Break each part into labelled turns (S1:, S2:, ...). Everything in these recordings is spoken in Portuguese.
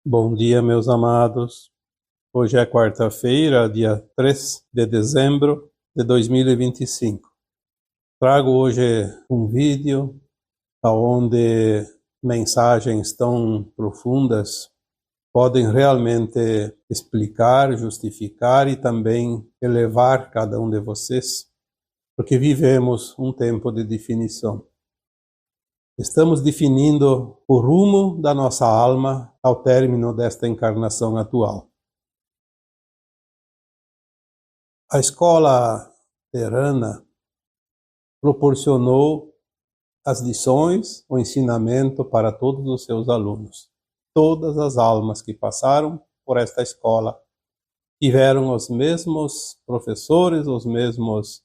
S1: Bom dia, meus amados. Hoje é quarta-feira, dia 3 de dezembro de 2025. Trago hoje um vídeo onde mensagens tão profundas podem realmente explicar, justificar e também elevar cada um de vocês, porque vivemos um tempo de definição. Estamos definindo o rumo da nossa alma ao término desta encarnação atual. A escola terrana proporcionou as lições, o ensinamento para todos os seus alunos. Todas as almas que passaram por esta escola tiveram os mesmos professores, os mesmos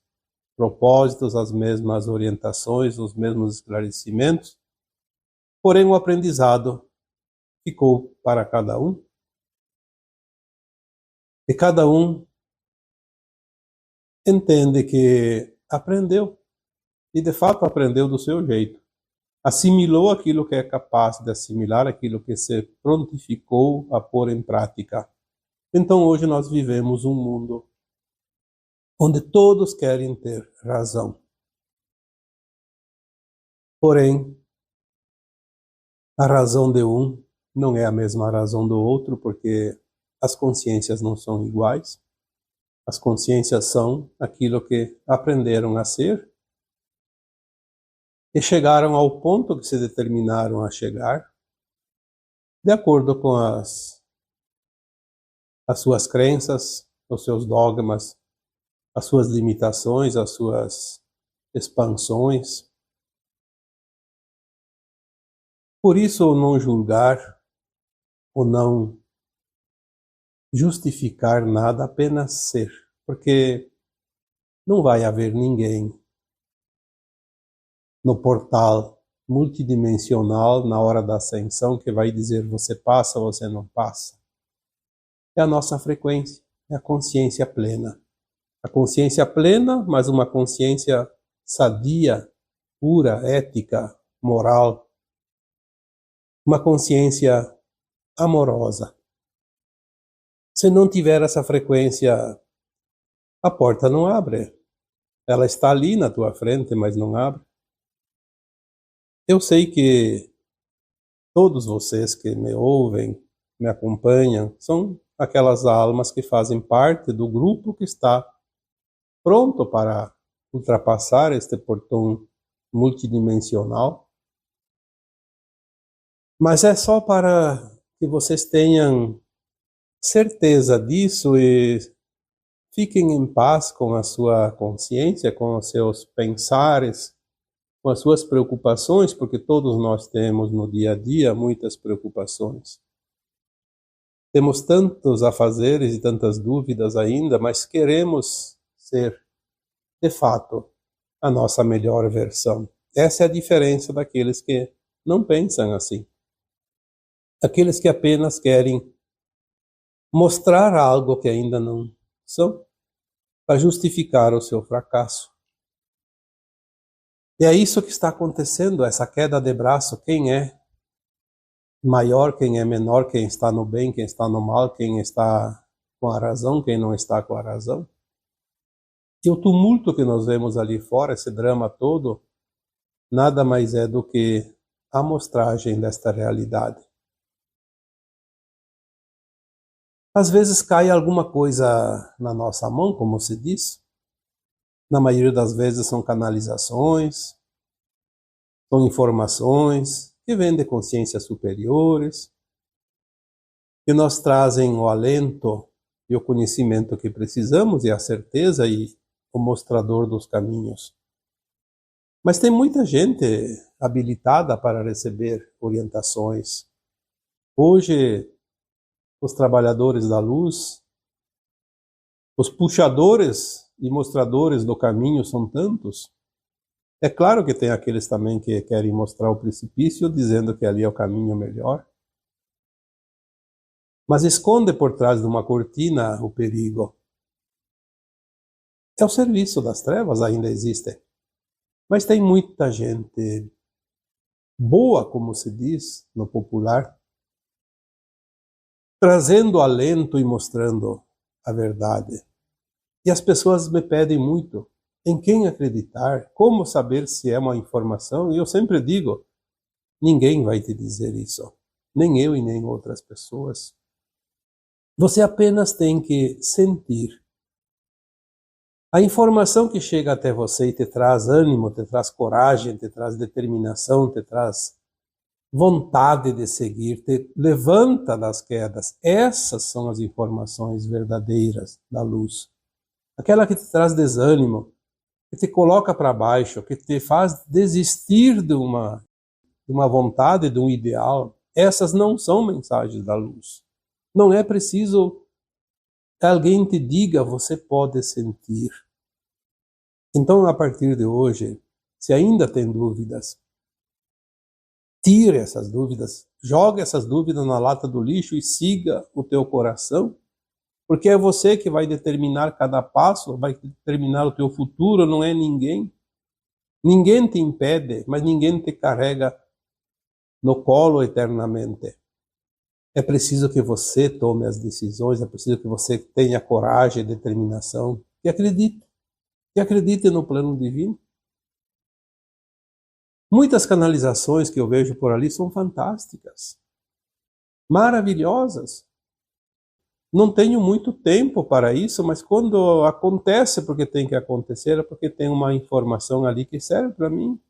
S1: propósitos, as mesmas orientações, os mesmos esclarecimentos, porém o aprendizado ficou para cada um, e cada um entende que aprendeu, e de fato aprendeu do seu jeito. Assimilou aquilo que é capaz de assimilar, aquilo que se prontificou a pôr em prática. Então hoje nós vivemos um mundo onde todos querem ter razão. Porém, a razão de um não é a mesma razão do outro, porque as consciências não são iguais. As consciências são aquilo que aprenderam a ser e chegaram ao ponto que se determinaram a chegar, de acordo com as suas crenças, os seus dogmas, as suas limitações, as suas expansões. Por isso, o não julgar, o não justificar nada, apenas ser, porque não vai haver ninguém no portal multidimensional na hora da ascensão que vai dizer você passa ou você não passa. É a nossa frequência, é a consciência plena. A consciência plena, mas uma consciência sadia, pura, ética, moral. Uma consciência amorosa. Se não tiver essa frequência, a porta não abre. Ela está ali na tua frente, mas não abre. Eu sei que todos vocês que me ouvem, me acompanham, são aquelas almas que fazem parte do grupo que está pronto para ultrapassar este portão multidimensional. Mas é só para que vocês tenham certeza disso e fiquem em paz com a sua consciência, com os seus pensares, com as suas preocupações, porque todos nós temos no dia a dia muitas preocupações. Temos tantos afazeres e tantas dúvidas ainda, mas queremos ser, de fato, a nossa melhor versão. Essa é a diferença daqueles que não pensam assim. Aqueles que apenas querem mostrar algo que ainda não são, para justificar o seu fracasso. E é isso que está acontecendo, essa queda de braço. Quem é maior, quem é menor, quem está no bem, quem está no mal, quem está com a razão, quem não está com a razão. E o tumulto que nós vemos ali fora, esse drama todo, nada mais é do que a amostragem desta realidade. Às vezes cai alguma coisa na nossa mão, como se diz. Na maioria das vezes são canalizações, são informações que vêm de consciências superiores, que nos trazem o alento e o conhecimento que precisamos e a certeza e o mostrador dos caminhos. Mas tem muita gente habilitada para receber orientações. Hoje, os trabalhadores da luz, os puxadores e mostradores do caminho são tantos. É claro que tem aqueles também que querem mostrar o precipício, dizendo que ali é o caminho melhor. Mas esconde por trás de uma cortina o perigo. É o serviço das trevas, ainda existe. Mas tem muita gente boa, como se diz no popular, trazendo alento e mostrando a verdade. E as pessoas me pedem muito em quem acreditar, como saber se é uma informação, e eu sempre digo, ninguém vai te dizer isso, nem eu e nem outras pessoas. Você apenas tem que sentir. A informação que chega até você e te traz ânimo, te traz coragem, te traz determinação, te traz vontade de seguir, te levanta das quedas. Essas são as informações verdadeiras da luz. Aquela que te traz desânimo, que te coloca para baixo, que te faz desistir de uma vontade, de um ideal. Essas não são mensagens da luz. Não é preciso que alguém te diga, você pode sentir. Então, a partir de hoje, se ainda tem dúvidas, tire essas dúvidas, jogue essas dúvidas na lata do lixo e siga o teu coração, porque é você que vai determinar cada passo, vai determinar o teu futuro, não é ninguém. Ninguém te impede, mas ninguém te carrega no colo eternamente. É preciso que você tome as decisões, é preciso que você tenha coragem, determinação e acredite no plano divino. Muitas canalizações que eu vejo por ali são fantásticas, maravilhosas. Não tenho muito tempo para isso, mas quando acontece, porque tem que acontecer, é porque tem uma informação ali que serve para mim.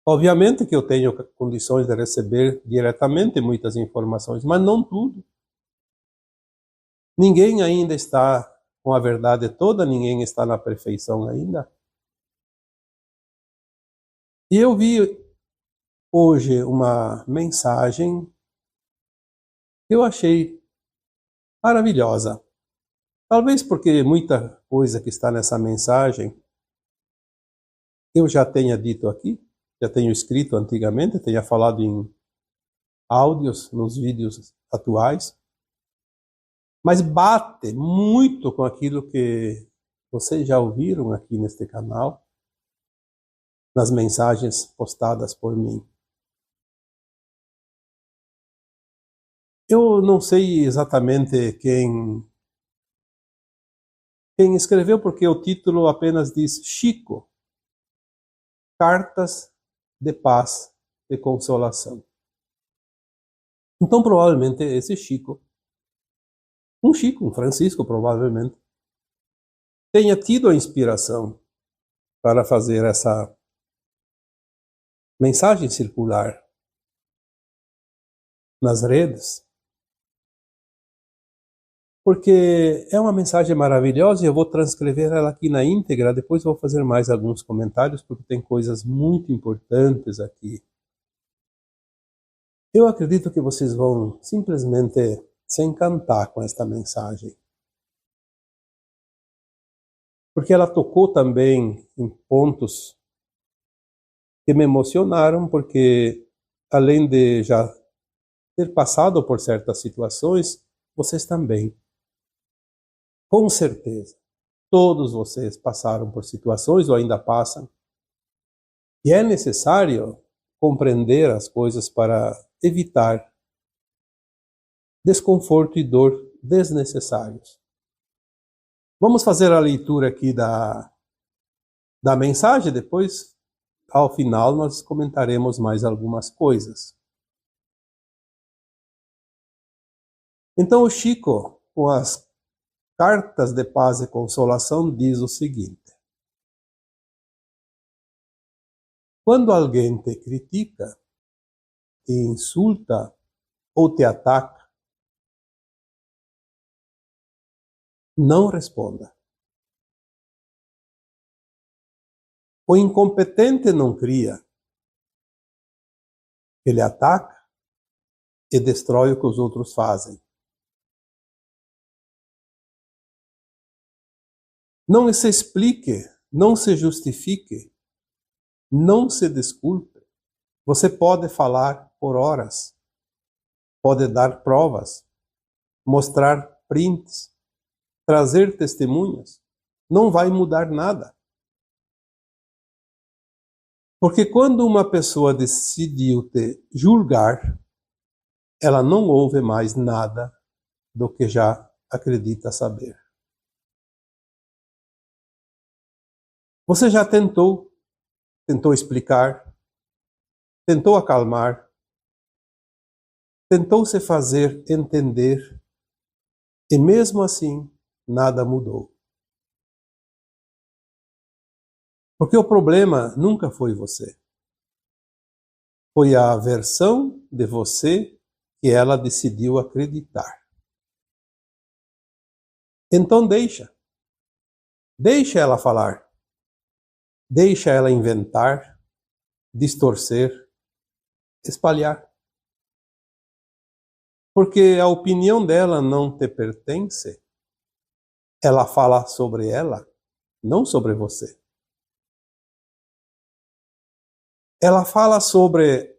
S1: Obviamente que eu tenho condições de receber diretamente muitas informações, mas não tudo. Ninguém ainda está com a verdade toda, ninguém está na perfeição ainda. E eu vi hoje uma mensagem que eu achei maravilhosa. Talvez porque muita coisa que está nessa mensagem eu já tenha dito aqui, já tenho escrito antigamente, tenha falado em áudios, nos vídeos atuais, mas bate muito com aquilo que vocês já ouviram aqui neste canal, nas mensagens postadas por mim. Eu não sei exatamente quem escreveu, porque o título apenas diz Chico, Cartas de Paz e Consolação. Então, provavelmente, esse Chico, um Francisco, provavelmente, tenha tido a inspiração para fazer essa mensagem circular nas redes, porque é uma mensagem maravilhosa e eu vou transcrever ela aqui na íntegra, depois vou fazer mais alguns comentários, porque tem coisas muito importantes aqui. Eu acredito que vocês vão simplesmente se encantar com esta mensagem, porque ela tocou também em pontos que me emocionaram, porque além de já ter passado por certas situações, vocês também, com certeza, todos vocês passaram por situações ou ainda passam, e é necessário compreender as coisas para evitar desconforto e dor desnecessários. Vamos fazer a leitura aqui da mensagem, depois, ao final, nós comentaremos mais algumas coisas. Então, o Chico, com as Cartas de Paz e Consolação, diz o seguinte: quando alguém te critica, te insulta ou te ataca, não responda. O incompetente não cria, ele ataca e destrói o que os outros fazem. Não se explique, não se justifique, não se desculpe. Você pode falar por horas, pode dar provas, mostrar prints, trazer testemunhas. Não vai mudar nada. Porque quando uma pessoa decidiu te julgar, ela não ouve mais nada do que já acredita saber. Você já tentou explicar, tentou acalmar, tentou se fazer entender, e mesmo assim nada mudou. Porque o problema nunca foi você. Foi a versão de você que ela decidiu acreditar. Então deixa ela falar, deixa ela inventar, distorcer, espalhar. Porque a opinião dela não te pertence, ela fala sobre ela, não sobre você. Ela fala sobre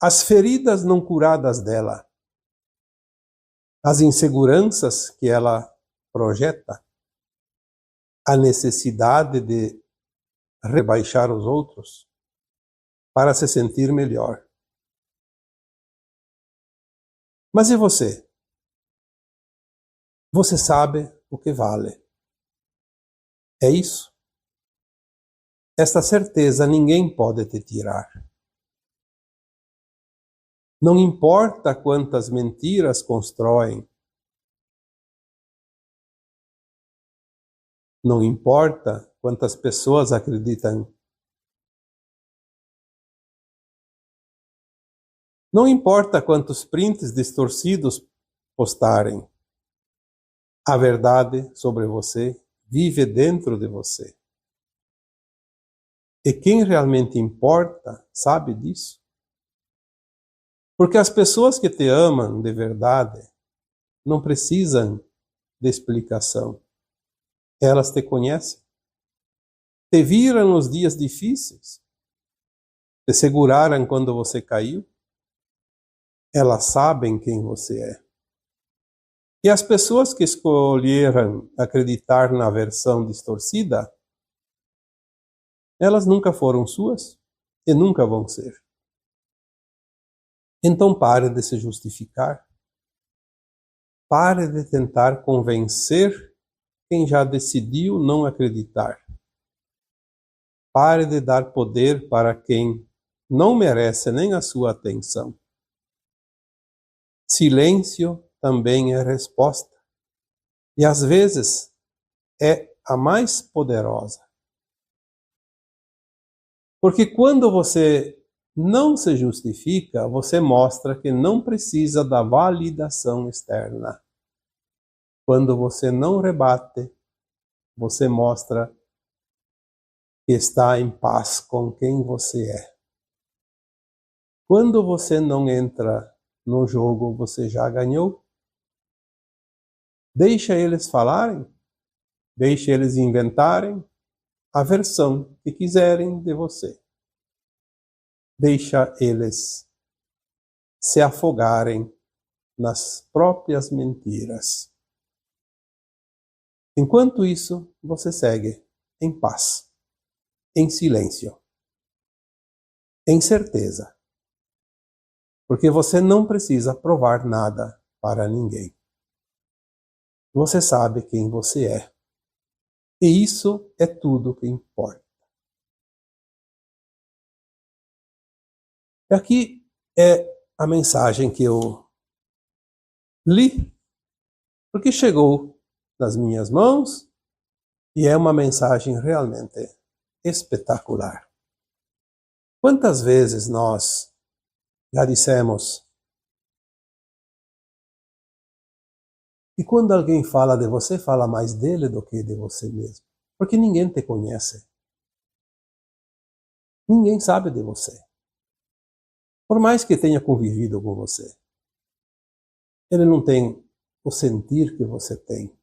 S1: as feridas não curadas dela, as inseguranças que ela projeta, a necessidade de rebaixar os outros para se sentir melhor. Mas e você? Você sabe o que vale. É isso. Esta certeza ninguém pode te tirar. Não importa quantas mentiras constroem, não importa quantas pessoas acreditam, não importa quantos prints distorcidos postarem, a verdade sobre você vive dentro de você. E quem realmente importa sabe disso. Porque as pessoas que te amam de verdade não precisam de explicação. Elas te conhecem. Te viram nos dias difíceis. Te seguraram quando você caiu. Elas sabem quem você é. E as pessoas que escolheram acreditar na versão distorcida, elas nunca foram suas e nunca vão ser. Então pare de se justificar. Pare de tentar convencer quem já decidiu não acreditar. Pare de dar poder para quem não merece nem a sua atenção. Silêncio também é resposta. E às vezes é a mais poderosa. Porque quando você não se justifica, você mostra que não precisa da validação externa. Quando você não rebate, você mostra que está em paz com quem você é. Quando você não entra no jogo, você já ganhou. Deixa eles falarem, deixa eles inventarem a versão que quiserem de você. Deixa eles se afogarem nas próprias mentiras. Enquanto isso, você segue em paz, em silêncio, em certeza. Porque você não precisa provar nada para ninguém. Você sabe quem você é. E isso é tudo que importa. E aqui é a mensagem que eu li, porque chegou nas minhas mãos e é uma mensagem realmente espetacular. Quantas vezes nós já dissemos que quando alguém fala de você, fala mais dele do que de você mesmo? Porque ninguém te conhece. Ninguém sabe de você. Por mais que tenha convivido com você, ele não tem o sentir que você tem.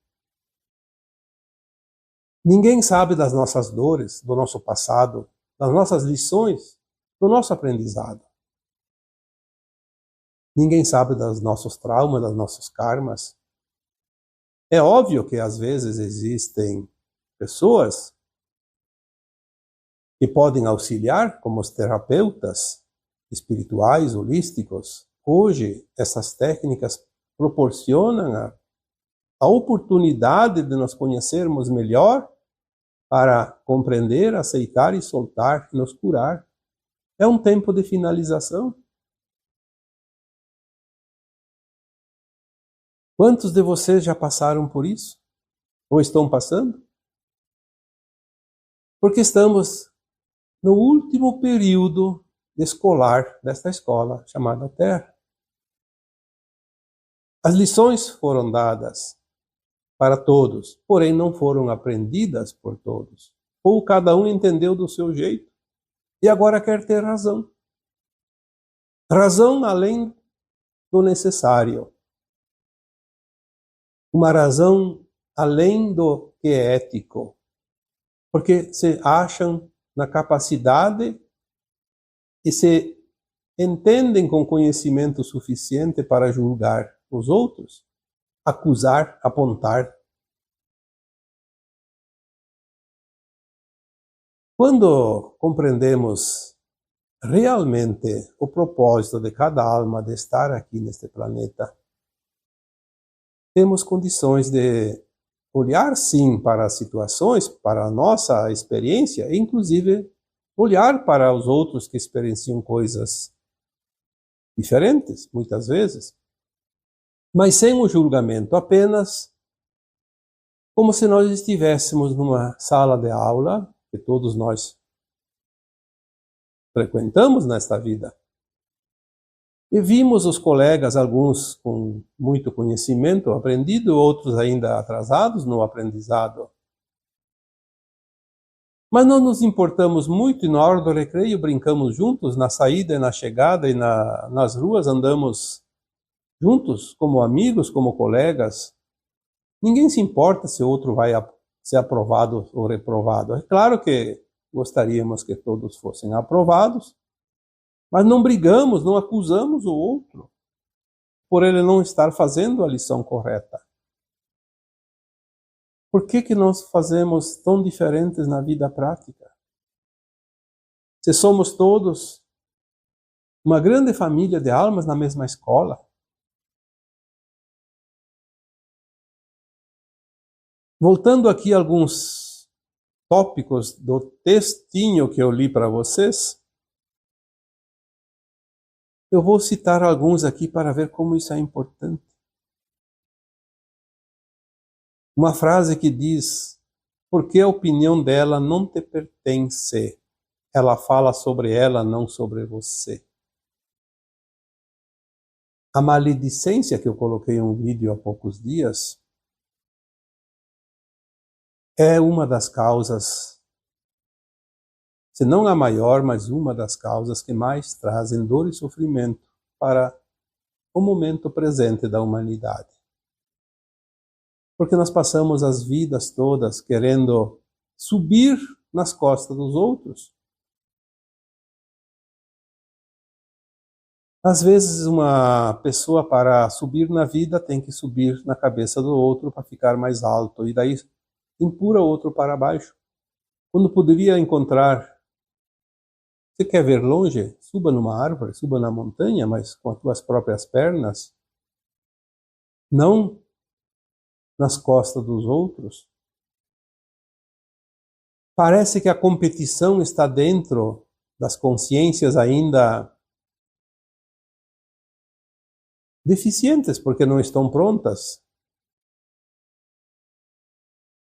S1: Ninguém sabe das nossas dores, do nosso passado, das nossas lições, do nosso aprendizado. Ninguém sabe dos nossos traumas, dos nossos karmas. É óbvio que às vezes existem pessoas que podem auxiliar, como os terapeutas espirituais, holísticos, hoje essas técnicas proporcionam a oportunidade de nos conhecermos melhor para compreender, aceitar e soltar, nos curar. É um tempo de finalização. Quantos de vocês já passaram por isso? Ou estão passando? Porque estamos no último período escolar desta escola chamada Terra. As lições foram dadas para todos, porém não foram aprendidas por todos. Ou cada um entendeu do seu jeito e agora quer ter razão. Razão além do necessário. Uma razão além do que é ético. Porque se acham na capacidade e se entendem com conhecimento suficiente para julgar os outros, acusar, apontar. Quando compreendemos realmente o propósito de cada alma de estar aqui neste planeta, temos condições de olhar sim para as situações, para a nossa experiência, e inclusive olhar para os outros que experienciam coisas diferentes, muitas vezes, mas sem o julgamento, apenas como se nós estivéssemos numa sala de aula, que todos nós frequentamos nesta vida, e vimos os colegas, alguns com muito conhecimento aprendido, outros ainda atrasados no aprendizado. Mas não nos importamos muito e na hora do recreio brincamos juntos, na saída e na chegada e nas ruas andamos juntos, como amigos, como colegas. Ninguém se importa se o outro vai ser aprovado ou reprovado. É claro que gostaríamos que todos fossem aprovados, mas não brigamos, não acusamos o outro por ele não estar fazendo a lição correta. Por que nós fazemos tão diferentes na vida prática? Se somos todos uma grande família de almas na mesma escola. Voltando aqui a alguns tópicos do textinho que eu li para vocês, eu vou citar alguns aqui para ver como isso é importante. Uma frase que diz: porque a opinião dela não te pertence. Ela fala sobre ela, não sobre você. A maledicência que eu coloquei em um vídeo há poucos dias é uma das causas, se não a maior, mas uma das causas que mais trazem dor e sofrimento para o momento presente da humanidade. Porque nós passamos as vidas todas querendo subir nas costas dos outros. Às vezes uma pessoa para subir na vida tem que subir na cabeça do outro para ficar mais alto e daí empurra o outro para baixo. Quando poderia encontrar, você quer ver longe? Suba numa árvore, suba na montanha, mas com as tuas próprias pernas, não nas costas dos outros. Parece que a competição está dentro das consciências ainda deficientes, porque não estão prontas.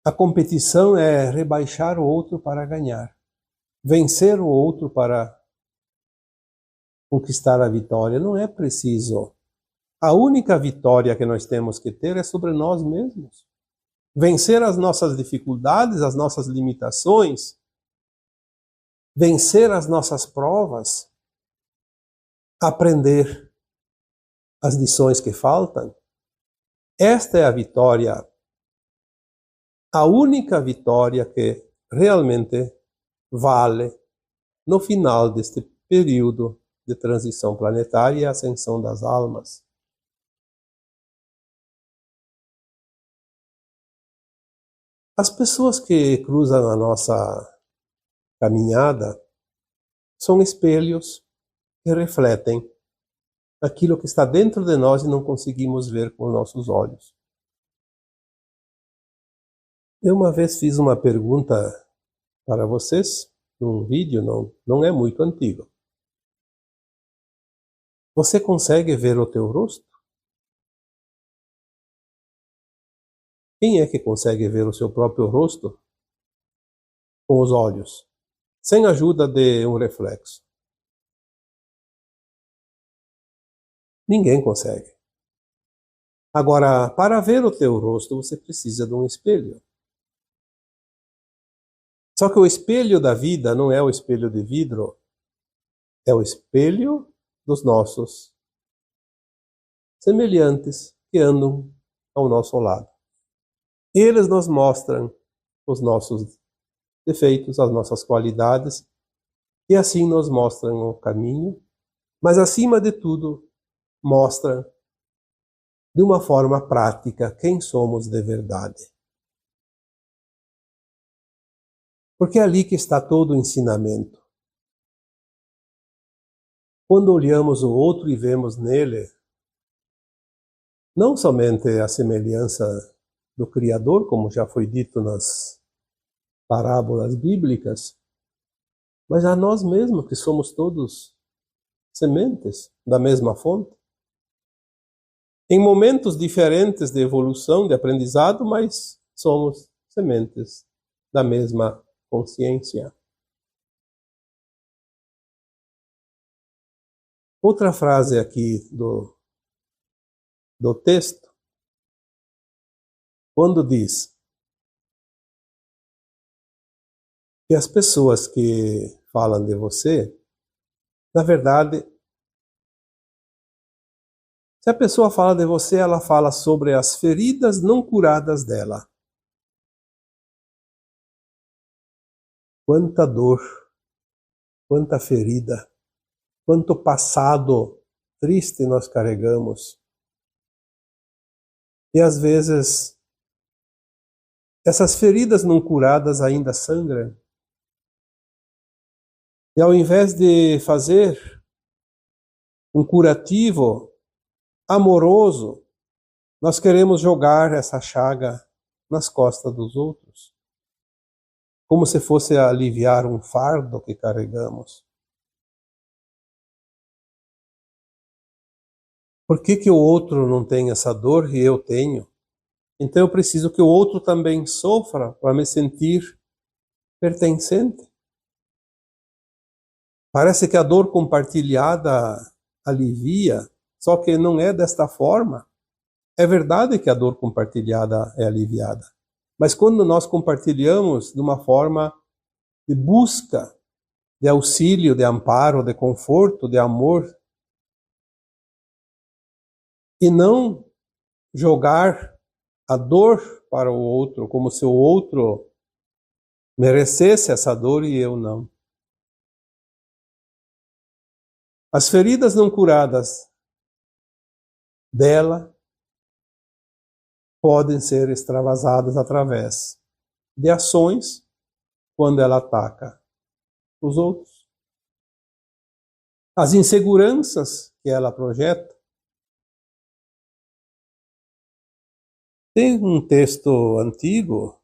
S1: A competição é rebaixar o outro para ganhar, vencer o outro para conquistar a vitória. Não é preciso. A única vitória que nós temos que ter é sobre nós mesmos. Vencer as nossas dificuldades, as nossas limitações, vencer as nossas provas, aprender as lições que faltam. Esta é a vitória, a única vitória que realmente vale no final deste período de transição planetária e ascensão das almas. As pessoas que cruzam a nossa caminhada são espelhos que refletem aquilo que está dentro de nós e não conseguimos ver com os nossos olhos. Eu uma vez fiz uma pergunta para vocês, num vídeo, não é muito antigo. Você consegue ver o teu rosto? Quem é que consegue ver o seu próprio rosto com os olhos, sem a ajuda de um reflexo? Ninguém consegue. Agora, para ver o teu rosto, você precisa de um espelho. Só que o espelho da vida não é o espelho de vidro, é o espelho dos nossos semelhantes que andam ao nosso lado. Eles nos mostram os nossos defeitos, as nossas qualidades, e assim nos mostram o caminho, mas acima de tudo, mostram de uma forma prática quem somos de verdade. Porque é ali que está todo o ensinamento. Quando olhamos o outro e vemos nele não somente a semelhança do Criador, como já foi dito nas parábolas bíblicas, mas a nós mesmos, que somos todos sementes da mesma fonte. Em momentos diferentes de evolução, de aprendizado, mas somos sementes da mesma consciência. Outra frase aqui do texto, quando diz que as pessoas que falam de você, na verdade, se a pessoa fala de você, ela fala sobre as feridas não curadas dela. Quanta dor, quanta ferida, quanto passado triste nós carregamos. E às vezes, essas feridas não curadas ainda sangram. E ao invés de fazer um curativo amoroso, nós queremos jogar essa chaga nas costas dos outros, como se fosse aliviar um fardo que carregamos. Por que o outro não tem essa dor e eu tenho? Então eu preciso que o outro também sofra para me sentir pertencente. Parece que a dor compartilhada alivia, só que não é desta forma. É verdade que a dor compartilhada é aliviada, mas quando nós compartilhamos de uma forma de busca, de auxílio, de amparo, de conforto, de amor, e não jogar a dor para o outro, como se o outro merecesse essa dor e eu não. As feridas não curadas dela podem ser extravasadas através de ações quando ela ataca os outros. As inseguranças que ela projeta. Tem um texto antigo,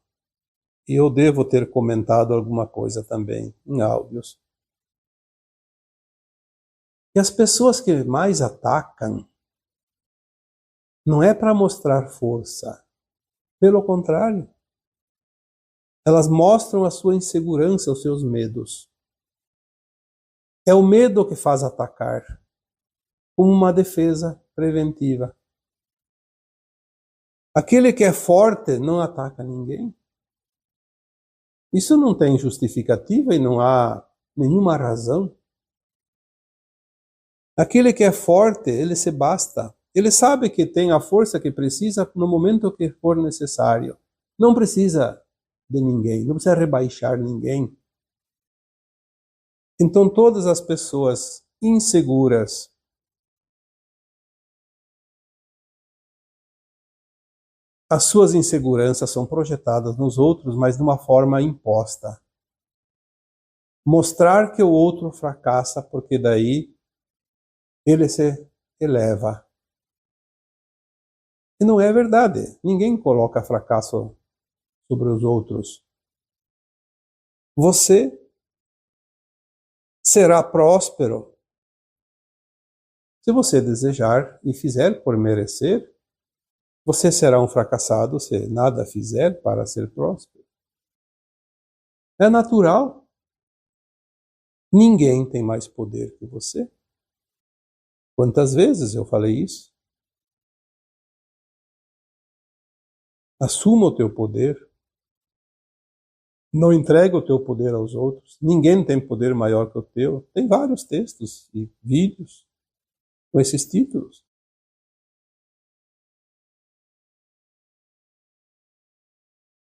S1: e eu devo ter comentado alguma coisa também em áudios, que as pessoas que mais atacam não é para mostrar força. Pelo contrário, elas mostram a sua insegurança, os seus medos. É o medo que faz atacar, como uma defesa preventiva. Aquele que é forte não ataca ninguém. Isso não tem justificativa e não há nenhuma razão. Aquele que é forte, ele se basta. Ele sabe que tem a força que precisa no momento que for necessário. Não precisa de ninguém, não precisa rebaixar ninguém. Então todas as pessoas inseguras, as suas inseguranças são projetadas nos outros, mas de uma forma imposta. Mostrar que o outro fracassa, porque daí ele se eleva. E não é verdade. Ninguém coloca fracasso sobre os outros. Você será próspero se você desejar e fizer por merecer. Você será um fracassado se nada fizer para ser próspero. É natural. Ninguém tem mais poder que você. Quantas vezes eu falei isso? Assuma o teu poder. Não entrega o teu poder aos outros. Ninguém tem poder maior que o teu. Tem vários textos e vídeos com esses títulos.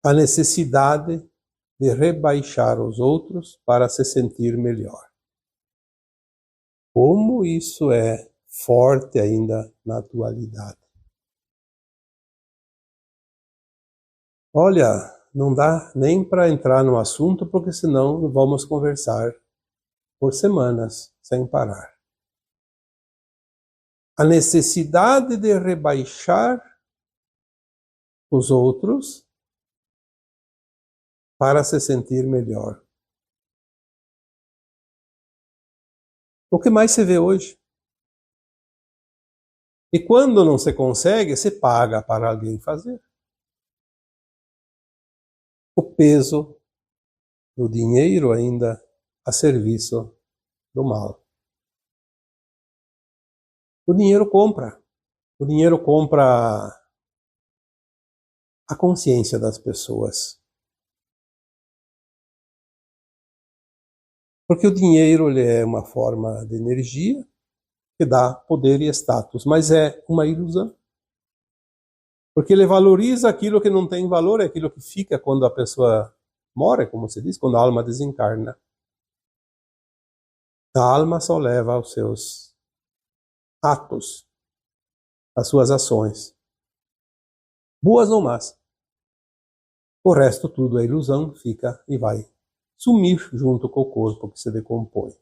S1: A necessidade de rebaixar os outros para se sentir melhor. Como isso é forte ainda na atualidade. Olha, não dá nem para entrar no assunto, porque senão vamos conversar por semanas sem parar. A necessidade de rebaixar os outros para se sentir melhor. O que mais se vê hoje? E quando não se consegue, se paga para alguém fazer. O peso do dinheiro ainda a serviço do mal. O dinheiro compra. O dinheiro compra a consciência das pessoas. Porque o dinheiro ele é uma forma de energia que dá poder e status, mas é uma ilusão. Porque ele valoriza aquilo que não tem valor, é aquilo que fica quando a pessoa morre, como se diz, quando a alma desencarna. A alma só leva aos seus atos, às suas ações, boas ou más. O resto tudo é ilusão, fica e vai sumir junto com o corpo que se decompõe.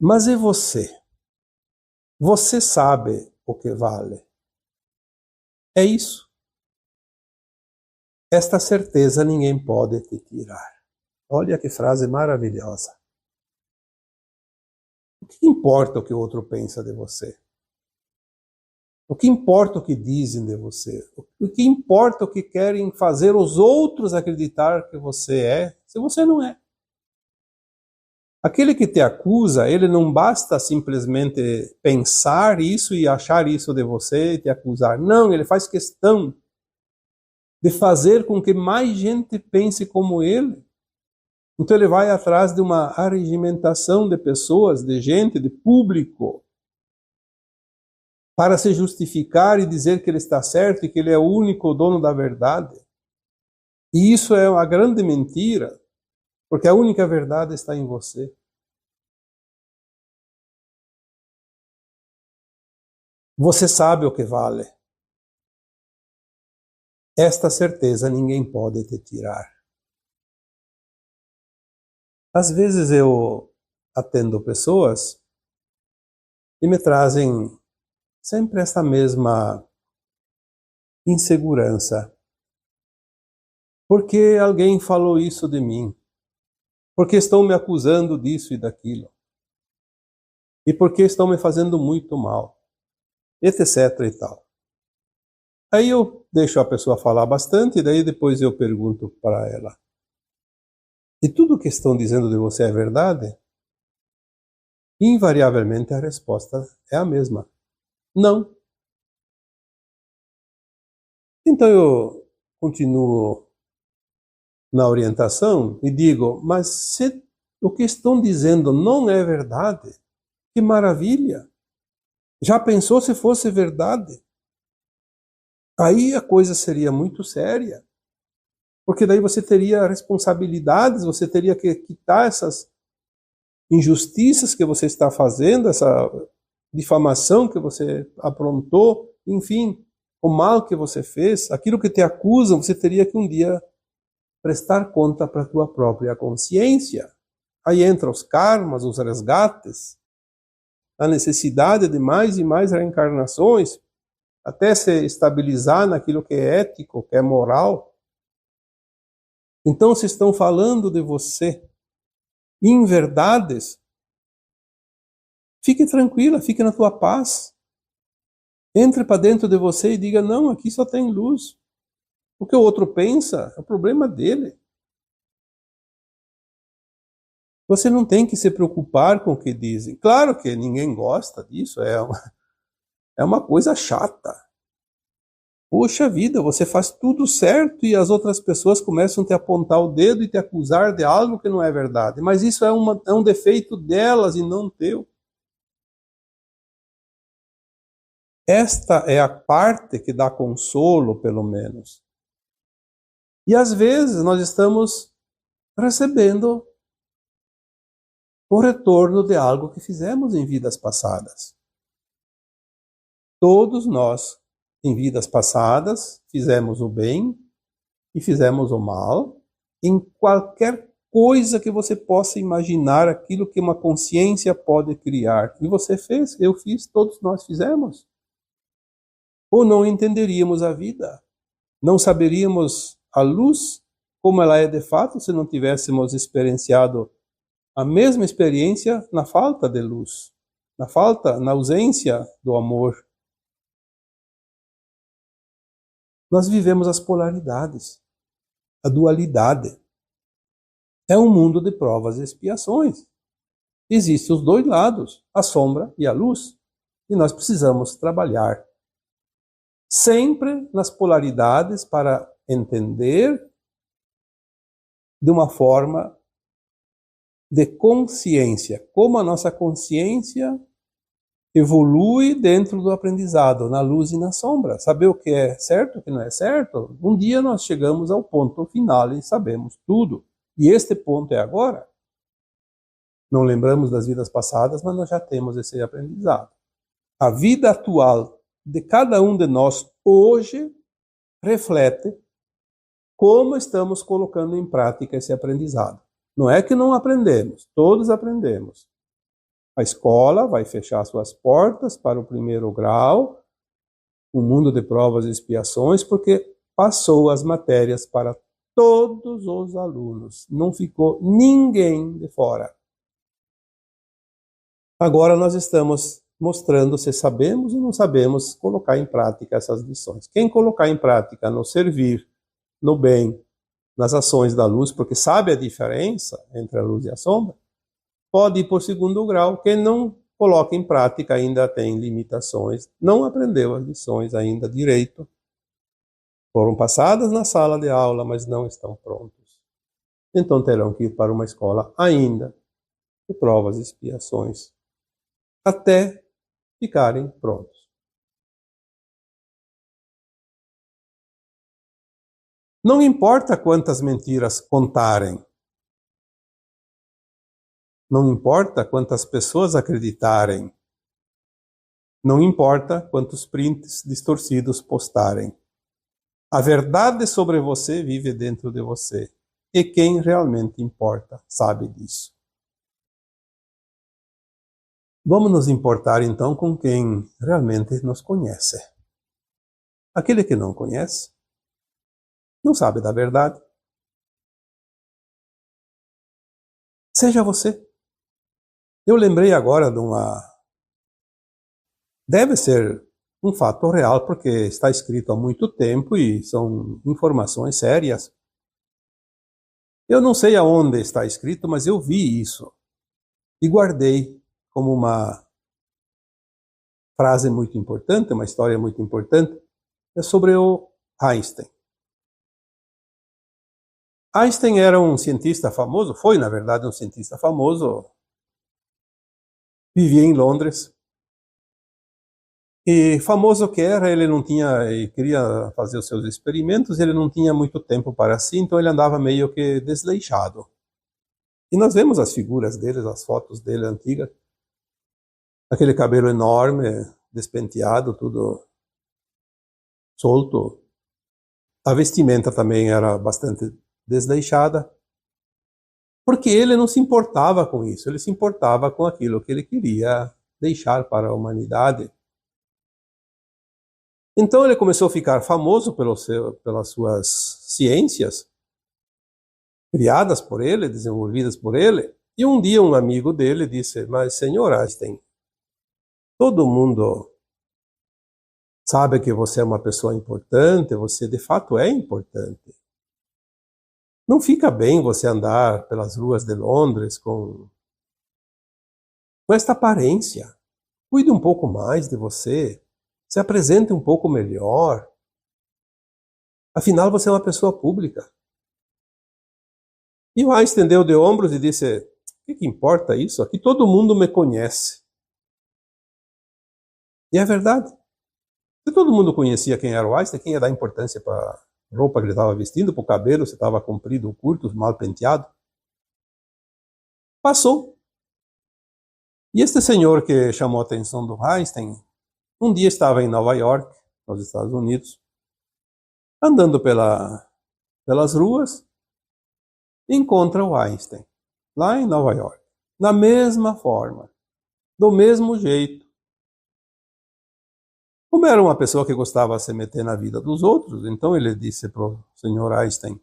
S1: Mas e você? Você sabe o que vale. É isso. Esta certeza ninguém pode te tirar. Olha que frase maravilhosa. O que importa o que o outro pensa de você? O que importa o que dizem de você? O que importa o que querem fazer os outros acreditar que você é, se você não é? Aquele que te acusa, ele não basta simplesmente pensar isso e achar isso de você e te acusar. Não, ele faz questão de fazer com que mais gente pense como ele. Então ele vai atrás de uma arregimentação de pessoas, de gente, de público, para se justificar e dizer que ele está certo e que ele é o único dono da verdade. E isso é uma grande mentira, porque a única verdade está em você. Você sabe o que vale. Esta certeza ninguém pode te tirar. Às vezes eu atendo pessoas e me trazem sempre essa mesma insegurança. Porque alguém falou isso de mim? Porque estão me acusando disso e daquilo? E porque estão me fazendo muito mal? Etc e tal. Aí eu deixo a pessoa falar bastante e daí depois eu pergunto para ela: e tudo o que estão dizendo de você é verdade? Invariavelmente a resposta é a mesma. Não. Então eu continuo na orientação e digo: mas se o que estão dizendo não é verdade, que maravilha! Já pensou se fosse verdade? Aí a coisa seria muito séria. Porque daí você teria responsabilidades, você teria que quitar essas injustiças que você está fazendo, essa difamação que você aprontou, enfim, o mal que você fez, aquilo que te acusam, você teria que um dia prestar conta para a tua própria consciência. Aí entram os karmas, os resgates, a necessidade de mais e mais reencarnações, até se estabilizar naquilo que é ético, que é moral. Então, se estão falando de você em verdades, fique tranquila, fique na tua paz. Entre para dentro de você e diga, não, aqui só tem luz. O que o outro pensa é o problema dele. Você não tem que se preocupar com o que dizem. Claro que ninguém gosta disso, é uma coisa chata. Poxa vida, você faz tudo certo e as outras pessoas começam a te apontar o dedo e te acusar de algo que não é verdade. Mas isso é um defeito delas e não teu. Esta é a parte que dá consolo, pelo menos. E às vezes nós estamos recebendo o retorno de algo que fizemos em vidas passadas. Todos nós, em vidas passadas, fizemos o bem e fizemos o mal, em qualquer coisa que você possa imaginar, aquilo que uma consciência pode criar. E você fez, eu fiz, todos nós fizemos. Ou não entenderíamos a vida, não saberíamos a luz como ela é de fato se não tivéssemos experienciado a mesma experiência na falta de luz, na ausência do amor. Nós vivemos as polaridades, a dualidade. É um mundo de provas e expiações. Existem os dois lados, a sombra e a luz, e nós precisamos trabalhar sempre nas polaridades para entender de uma forma de consciência, como a nossa consciência evolui dentro do aprendizado, na luz e na sombra. Saber o que é certo e o que não é certo. Um dia nós chegamos ao ponto final e sabemos tudo. E este ponto é agora. Não lembramos das vidas passadas, mas nós já temos esse aprendizado. A vida atual de cada um de nós hoje reflete como estamos colocando em prática esse aprendizado. Não é que não aprendemos, todos aprendemos. A escola vai fechar suas portas para o primeiro grau, um mundo de provas e expiações, porque passou as matérias para todos os alunos. Não ficou ninguém de fora. Agora nós estamos mostrando se sabemos ou não sabemos colocar em prática essas lições. Quem colocar em prática no servir, no bem, nas ações da luz, porque sabe a diferença entre a luz e a sombra, pode ir por segundo grau. Quem não coloca em prática ainda tem limitações, não aprendeu as lições ainda direito. Foram passadas na sala de aula, mas não estão prontos. Então terão que ir para uma escola ainda de provas e expiações, até ficarem prontos. Não importa quantas mentiras contarem, não importa quantas pessoas acreditarem, não importa quantos prints distorcidos postarem. A verdade sobre você vive dentro de você. E quem realmente importa sabe disso. Vamos nos importar então com quem realmente nos conhece. Aquele que não conhece, não sabe da verdade. Seja você. Eu lembrei agora de uma... Deve ser um fato real, porque está escrito há muito tempo e são informações sérias. Eu não sei aonde está escrito, mas eu vi isso e guardei como uma frase muito importante, uma história muito importante. É sobre o Einstein. Einstein era um cientista famoso, foi na verdade um cientista famoso, vivia em Londres. E famoso que era, ele não tinha, ele queria fazer os seus experimentos, ele não tinha muito tempo para si, então ele andava meio que desleixado. E nós vemos as figuras dele, as fotos dele antigas, aquele cabelo enorme, despenteado, tudo solto. A vestimenta também era bastante desleixada. Porque ele não se importava com isso, ele se importava com aquilo que ele queria deixar para a humanidade. Então ele começou a ficar famoso pelas suas ciências, criadas por ele, desenvolvidas por ele. E um dia um amigo dele disse: mas, senhor Einstein, todo mundo sabe que você é uma pessoa importante, você de fato é importante. Não fica bem você andar pelas ruas de Londres com esta aparência. Cuide um pouco mais de você, se apresente um pouco melhor. Afinal, você é uma pessoa pública. E o Einstein deu de ombros e disse: o que importa isso? Aqui todo mundo me conhece. E é verdade. Se todo mundo conhecia quem era o Einstein, quem ia dar importância para a roupa que ele estava vestindo, para o cabelo, se estava comprido ou curto, mal penteado? Passou. E este senhor que chamou a atenção do Einstein, um dia estava em Nova York, nos Estados Unidos, andando pelas ruas, encontra o Einstein, lá em Nova York, na mesma forma, do mesmo jeito. Como era uma pessoa que gostava de se meter na vida dos outros, então ele disse para o senhor Einstein: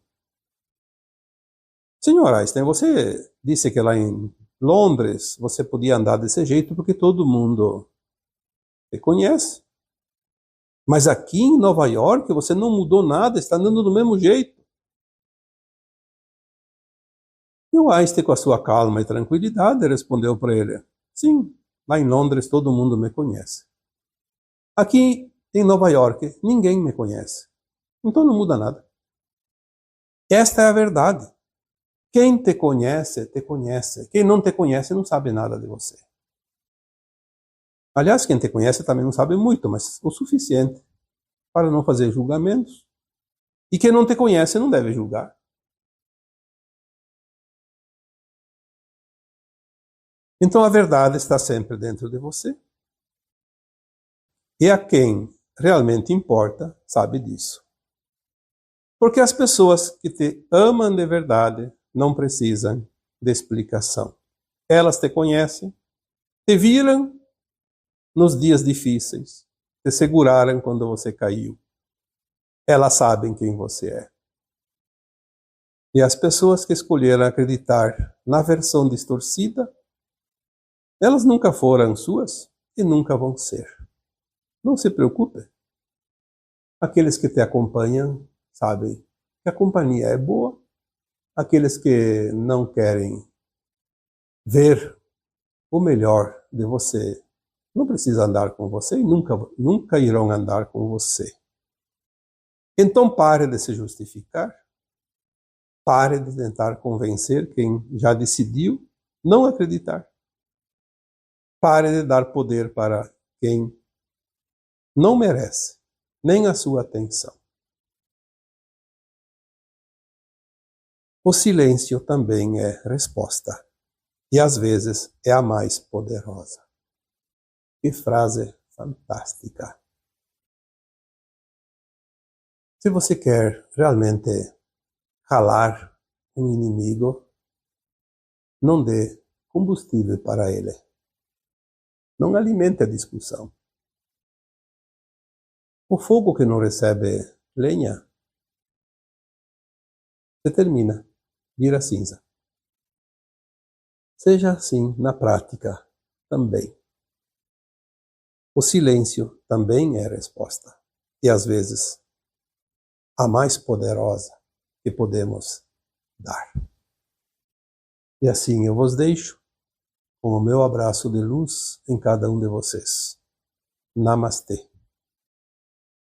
S1: senhor Einstein, você disse que lá em Londres você podia andar desse jeito porque todo mundo te conhece. Mas aqui em Nova York você não mudou nada, está andando do mesmo jeito. E o Einstein, com a sua calma e tranquilidade, respondeu para ele: sim, lá em Londres todo mundo me conhece. Aqui em Nova York ninguém me conhece. Então não muda nada. Esta é a verdade. Quem te conhece, te conhece. Quem não te conhece não sabe nada de você. Aliás, quem te conhece também não sabe muito, mas o suficiente para não fazer julgamentos. E quem não te conhece não deve julgar. Então a verdade está sempre dentro de você. E a quem realmente importa sabe disso. Porque as pessoas que te amam de verdade não precisam de explicação. Elas te conhecem, te viram nos dias difíceis, te seguraram quando você caiu. Elas sabem quem você é. E as pessoas que escolheram acreditar na versão distorcida, elas nunca foram suas e nunca vão ser. Não se preocupe. Aqueles que te acompanham sabem que a companhia é boa. Aqueles que não querem ver o melhor de você não precisam andar com você e nunca irão andar com você. Então pare de se justificar. Pare de tentar convencer quem já decidiu não acreditar. Pare de dar poder para quem não merece nem a sua atenção. O silêncio também é resposta, e às vezes é a mais poderosa. Que frase fantástica! Se você quer realmente calar um inimigo, não dê combustível para ele. Não alimente a discussão. O fogo que não recebe lenha se termina, vira cinza. Seja assim na prática também. O silêncio também é resposta, e às vezes a mais poderosa que podemos dar. E assim eu vos deixo com o meu abraço de luz em cada um de vocês. Namastê.